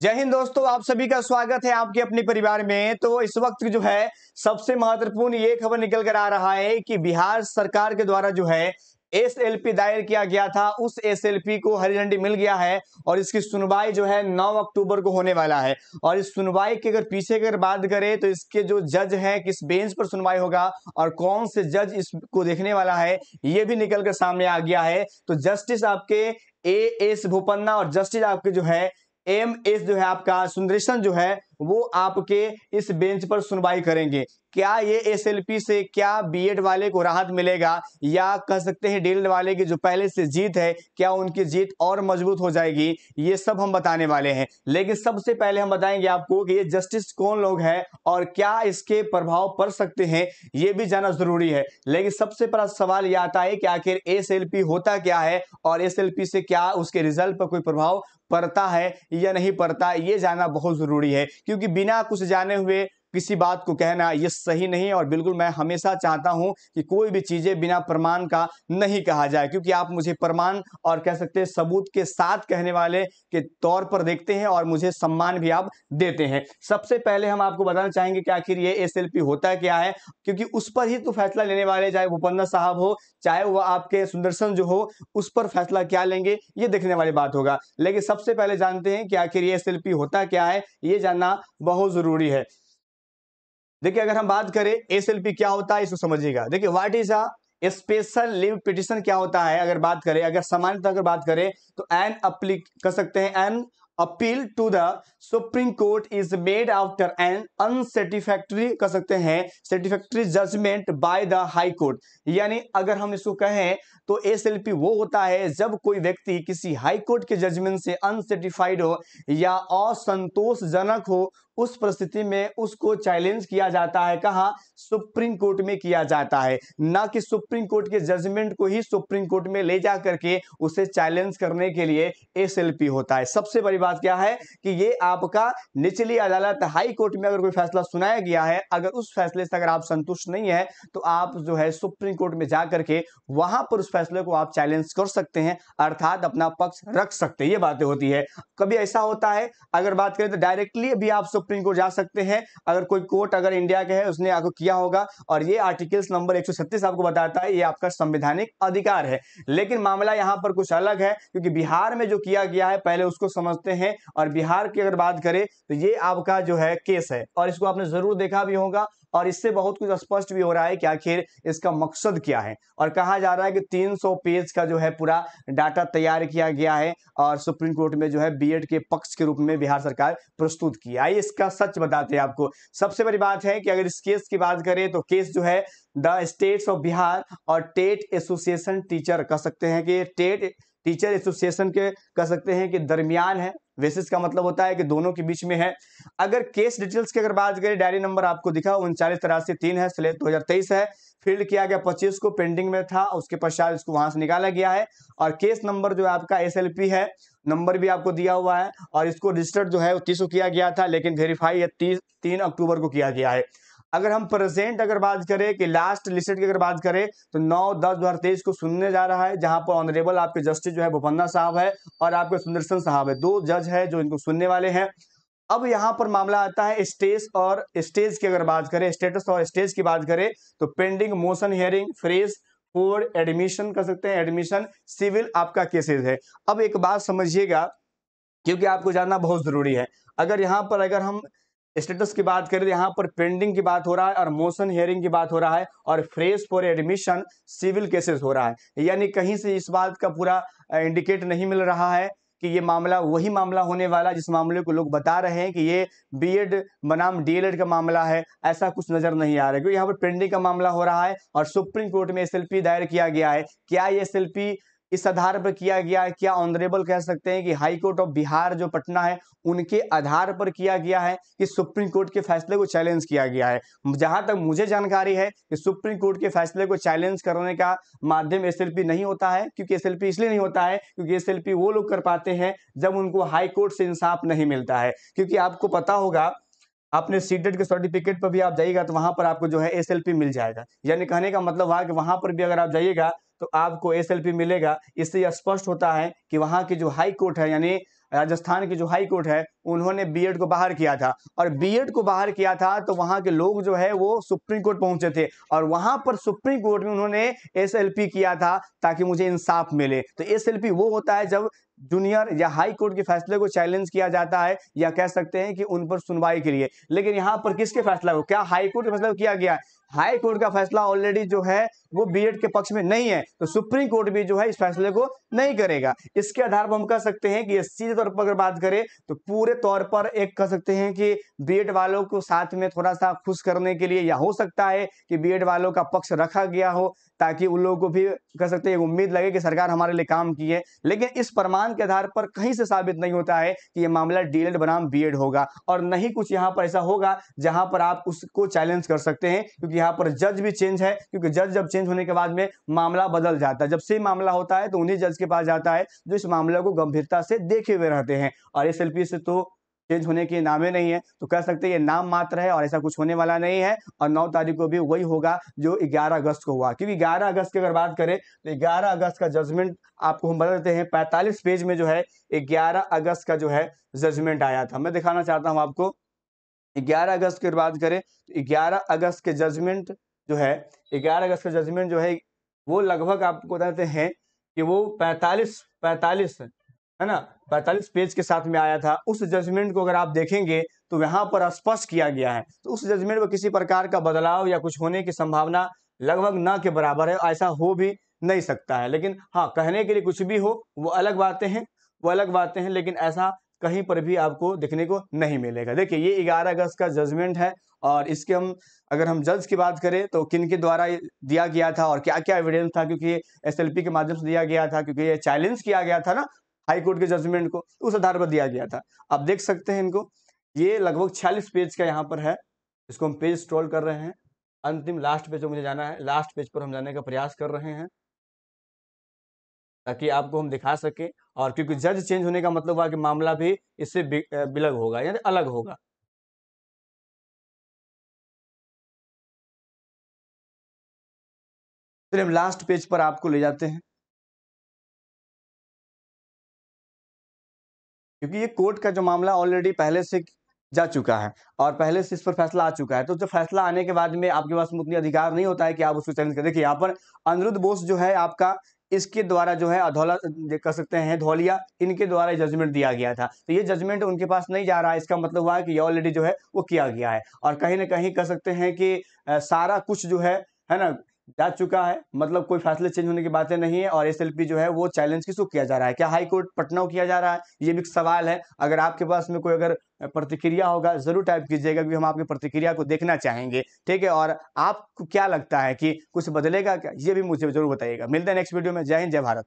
जय हिंद दोस्तों, आप सभी का स्वागत है आपके अपने परिवार में। तो इस वक्त जो है सबसे महत्वपूर्ण ये खबर निकल कर आ रहा है कि बिहार सरकार के द्वारा जो है एसएलपी दायर किया गया था, उस एसएलपी को हरी झंडी मिल गया है और इसकी सुनवाई जो है 9 अक्टूबर को होने वाला है। और इस सुनवाई के अगर पीछे अगर बात करें तो इसके जो जज हैं किस बेंच पर सुनवाई होगा और कौन से जज इसको देखने वाला है, ये भी निकल कर सामने आ गया है। तो जस्टिस आपके एएस बोपन्ना और जस्टिस आपके जो है एमएस जो है आपका सुंदरेशन जो है वो आपके इस बेंच पर सुनवाई करेंगे। क्या ये एसएलपी से क्या बीएड वाले को राहत मिलेगा या कह सकते हैं डीएलएड वाले की जो पहले से जीत है क्या उनकी जीत और मजबूत हो जाएगी, ये सब हम बताने वाले हैं। लेकिन सबसे पहले हम बताएंगे आपको कि ये जस्टिस कौन लोग हैं और क्या इसके प्रभाव पड़ सकते हैं, ये भी जानना जरूरी है। लेकिन सबसे बड़ा सवाल यह आता है कि आखिर एसएलपी होता क्या है और एसएलपी से क्या उसके रिजल्ट पर कोई प्रभाव पड़ता है या नहीं पड़ता, ये जानना बहुत जरूरी है। क्योंकि बिना कुछ जाने हुए किसी बात को कहना ये सही नहीं है और बिल्कुल मैं हमेशा चाहता हूं कि कोई भी चीजें बिना प्रमाण का नहीं कहा जाए, क्योंकि आप मुझे प्रमाण और कह सकते हैं सबूत के साथ कहने वाले के तौर पर देखते हैं और मुझे सम्मान भी आप देते हैं। सबसे पहले हम आपको बताना चाहेंगे कि आखिर ये एसएलपी होता क्या है, क्योंकि उस पर ही तो फैसला लेने वाले, चाहे बोपन्ना साहब हो चाहे वो आपके सुंदरसन जो हो, उस पर फैसला क्या लेंगे ये देखने वाली बात होगा। लेकिन सबसे पहले जानते हैं कि आखिर ये एसएलपी होता क्या है, ये जानना बहुत जरूरी है। देखिए अगर हम बात करें एसएलपी क्या होता है इसको समझिएगा। देखिए what is a special leave petition क्या होता है, अगर बात करें, अगर सामान्यतः अगर बात करें तो एन अप्लिक कर सकते हैं an appeal to the supreme court is made after an unsatisfactory कर सकते हैं satisfactory judgment by the high court. यानी अगर हम इसको कहें तो एसएलपी वो होता है जब कोई व्यक्ति किसी हाई कोर्ट के जजमेंट से अनसेटिफाइड हो या असंतोषजनक हो, उस परिस्थिति में उसको चैलेंज किया जाता है। कहां? सुप्रीम कोर्ट में किया जाता है, ना कि सुप्रीम कोर्ट के जजमेंट को ही सुप्रीम कोर्ट में ले जा करके उसे चैलेंज करने के लिए एसएलपी होता है। सबसे बड़ी बात क्या है कि ये आपका निचली अदालत हाई कोर्ट में अगर कोई फैसला सुनाया गया है, अगर उस फैसले से अगर आप संतुष्ट नहीं है तो आप जो है सुप्रीम कोर्ट में जा करके वहां पर उस फैसले को आप चैलेंज कर सकते हैं, अर्थात अपना पक्ष रख सकते हैं। ये बातें होती है। कभी ऐसा होता है अगर बात करें तो डायरेक्टली भी आप सुप्रीम कोर्ट जा सकते हैं, अगर कोई कोर्ट अगर इंडिया के है उसने आपको किया होगा। और ये आर्टिकल्स नंबर 136 आपको बताता है ये आपका संवैधानिक अधिकार है। लेकिन मामला यहां पर कुछ अलग है, क्योंकि बिहार में जो किया गया है पहले उसको समझते हैं। और बिहार की अगर बात करें तो ये आपका जो है केस है और इसको आपने जरूर देखा भी होगा और इससे बहुत कुछ स्पष्ट भी हो रहा है कि आखिर इसका मकसद क्या है। और कहा जा रहा है कि 300 पेज का जो है पूरा डाटा तैयार किया गया है और सुप्रीम कोर्ट में जो है बीएड के पक्ष के रूप में बिहार सरकार प्रस्तुत किया। आइए इसका सच बताते हैं आपको। सबसे बड़ी बात है कि अगर इस केस की बात करें तो केस जो है द स्टेट्स ऑफ बिहार और टेट एसोसिएशन टीचर कह सकते हैं कि टेट टीचर एसोसिएशन के कह सकते हैं कि दरमियान है। वेसिस का मतलब होता है कि दोनों के बीच में है। अगर केस डिटेल्स की अगर बात करें, डायरी नंबर आपको दिखा 3983 है, स्लेट 2023 है, फील्ड किया गया 25 को, पेंडिंग में था, उसके पश्चात इसको वहां से निकाला गया है। और केस नंबर जो आपका एसएलपी है, नंबर भी आपको दिया हुआ है और इसको रजिस्टर्ड जो है 30 को किया गया था, लेकिन वेरीफाई 3 अक्टूबर को किया गया है। अगर हम प्रेजेंट अगर बात करें कि लास्ट लिस्टेड की अगर बात करें तो 9/10/2023 को सुनने जा रहा है, जहां पर ऑनरेबल आपके जस्टिस जो है बोपन्ना साहब है और आपके सुंदरसन साहब है, 2 जज है जो इनको सुनने वाले हैं। अब यहां पर मामला आता है स्टेज और स्टेज की अगर बात करें, स्टेटस और स्टेज की बात करें तो pending motion hearing phrase for admission कर सकते हैं, एडमिशन सिविल आपका केसेस है। अब एक बात समझिएगा क्योंकि आपको जानना बहुत जरूरी है। अगर यहां पर अगर हम स्टेटस की बात करें, यहाँ पर पेंडिंग की बात हो रहा है और मोशन हियरिंग की बात हो रहा है और fresh for admission civil cases हो रहा है। यानी कहीं से इस बात का पूरा इंडिकेट नहीं मिल रहा है कि ये मामला वही मामला होने वाला जिस मामले को लोग बता रहे हैं कि ये बीएड बनाम डीएलएड का मामला है, ऐसा कुछ नजर नहीं आ रहा है। क्योंकि यहाँ पर पेंडिंग का मामला हो रहा है और सुप्रीम कोर्ट में एसएलपी दायर किया गया है। क्या ये एसएलपी इस आधार पर किया गया है, क्या ऑनरेबल कह सकते हैं कि हाई कोर्ट ऑफ बिहार जो पटना है उनके आधार पर किया गया है कि सुप्रीम कोर्ट के फैसले को चैलेंज किया गया है? जहां तक मुझे जानकारी है कि सुप्रीम कोर्ट के फैसले को चैलेंज करने का माध्यम एसएलपी नहीं होता है। क्योंकि एसएलपी इसलिए नहीं होता है क्योंकि एसएलपी वो लोग कर पाते हैं जब उनको हाई कोर्ट से इंसाफ नहीं मिलता है। क्योंकि आपको पता होगा आपने सीटेट के सर्टिफिकेट पर भी आप जाइएगा तो वहां पर आपको जो है एसएलपी मिल जाएगा। यानी कहने का मतलब हुआ कि वहां पर भी अगर आप जाइएगा तो आपको एसएलपी मिलेगा। इससे यह स्पष्ट होता है कि वहां की जो हाई कोर्ट है यानी राजस्थान की जो हाई कोर्ट है उन्होंने बीएड को बाहर किया था, और बीएड को बाहर किया था तो वहां के लोग जो है वो सुप्रीम कोर्ट पहुंचे थे, और वहां पर सुप्रीम कोर्ट में उन्होंने एसएलपी किया था ताकि मुझे इंसाफ मिले। तो एसएलपी वो होता है जब जूनियर या हाई कोर्ट के फैसले को चैलेंज किया जाता है, या कह सकते हैं कि उन पर सुनवाई के लिए। लेकिन यहाँ पर किसके फैसला को, क्या हाई कोर्ट के फैसला को किया गया? हाई कोर्ट का फैसला ऑलरेडी जो है वो बीएड के पक्ष में नहीं है, तो सुप्रीम कोर्ट भी जो है इस फैसले को नहीं करेगा। इसके आधार पर हम कह सकते हैं कि सीधे तौर पर अगर बात करें तो पूरे तौर पर एक कह सकते हैं कि बीएड वालों को साथ में थोड़ा सा खुश करने के लिए, या हो सकता है कि बीएड वालों का पक्ष रखा गया हो ताकि उन लोगों को भी कह सकते हैं उम्मीद लगे कि सरकार हमारे लिए काम की है। लेकिन इस प्रमाण के आधार पर कहीं से साबित नहीं होता है कि यह मामला डीएलएड बनाम बीएड होगा, और नहीं कुछ यहाँ पर ऐसा होगा जहां पर आप उसको चैलेंज कर सकते हैं, क्योंकि यहाँ पर जज भी चेंज है। क्योंकि जज जब चेंज होने के बाद में मामला बदल जाता है, जब सेम मामला होता है तो उन्हीं जज के पास जाता है जो इस मामले को गंभीरता से देखे हुए रहते हैं, और एसएलपी से तो चेंज होने के नामे नहीं है, तो कह सकते हैं ये नाम मात्र है और ऐसा कुछ होने वाला नहीं है। और 9 तारीख को भी वही होगा जो 11 अगस्त को हुआ, क्योंकि 11 अगस्त की अगर बात करें तो 11 अगस्त का जजमेंट आपको हम बता देते हैं। 45 पेज में जो है 11 अगस्त का जो है जजमेंट आया था। मैं दिखाना चाहता हूं आपको। 11 अगस्त की बात करें तो 11 अगस्त के जजमेंट जो है, 11 अगस्त का जजमेंट जो है वो लगभग आपको बताते हैं कि वो 45 है ना, 45 पेज के साथ में आया था। उस जजमेंट को अगर आप देखेंगे तो यहाँ पर स्पष्ट किया गया है, तो उस जजमेंट में किसी प्रकार का बदलाव या कुछ होने की संभावना लगभग न के बराबर है, ऐसा हो भी नहीं सकता है। लेकिन हाँ, कहने के लिए कुछ भी हो वो अलग बातें हैं, लेकिन ऐसा कहीं पर भी आपको देखने को नहीं मिलेगा। देखिए ये 11 अगस्त का जजमेंट है, और इसके अगर हम जज की बात करें तो किन के द्वारा दिया गया था और क्या क्या एविडेंस था, क्योंकि एसएलपी के माध्यम से दिया गया था, क्योंकि ये चैलेंज किया गया था ना हाई कोर्ट के जजमेंट को, उस आधार पर दिया गया था। आप देख सकते हैं इनको, ये लगभग 46 पेज का यहाँ पर है। इसको हम पेज स्क्रॉल कर रहे हैं, अंतिम लास्ट पेज पर मुझे जाना है, लास्ट पेज पर हम जाने का प्रयास कर रहे हैं ताकि आपको हम दिखा सके। और क्योंकि जज चेंज होने का मतलब हुआ कि मामला भी इससे बिलग होगा, यानी अलग होगा। फिर हम लास्ट पेज पर आपको ले जाते हैं, क्योंकि ये कोर्ट का जो मामला ऑलरेडी पहले से जा चुका है और पहले से इस पर फैसला आ चुका है। तो जब फैसला आने के बाद में आपके पास उतनी अधिकार नहीं होता है कि आप उसको चैलेंज करें। देखिए यहाँ पर अनिरुद्ध बोस जो है आपका, इसके द्वारा जो है अधौला कह सकते हैं धौलिया, इनके द्वारा जजमेंट दिया गया था। तो ये जजमेंट उनके पास नहीं जा रहा है, इसका मतलब हुआ है कि ये ऑलरेडी जो है वो किया गया है, और कहीं ना कहीं कह सकते हैं कि सारा कुछ जो है ना जा चुका है। मतलब कोई फैसले चेंज होने की बातें नहीं है, और एसएलपी जो है वो चैलेंज किसको किया जा रहा है? क्या हाई कोर्ट पटना को किया जा रहा है? ये भी सवाल है। अगर आपके पास में कोई अगर प्रतिक्रिया होगा जरूर टाइप कीजिएगा, क्योंकि हम आपकी प्रतिक्रिया को देखना चाहेंगे। ठीक है, और आपको क्या लगता है कि कुछ बदलेगा क्या, ये भी मुझे जरूर बताइएगा। मिलते हैं नेक्स्ट वीडियो में। जय हिंद, जय भारत।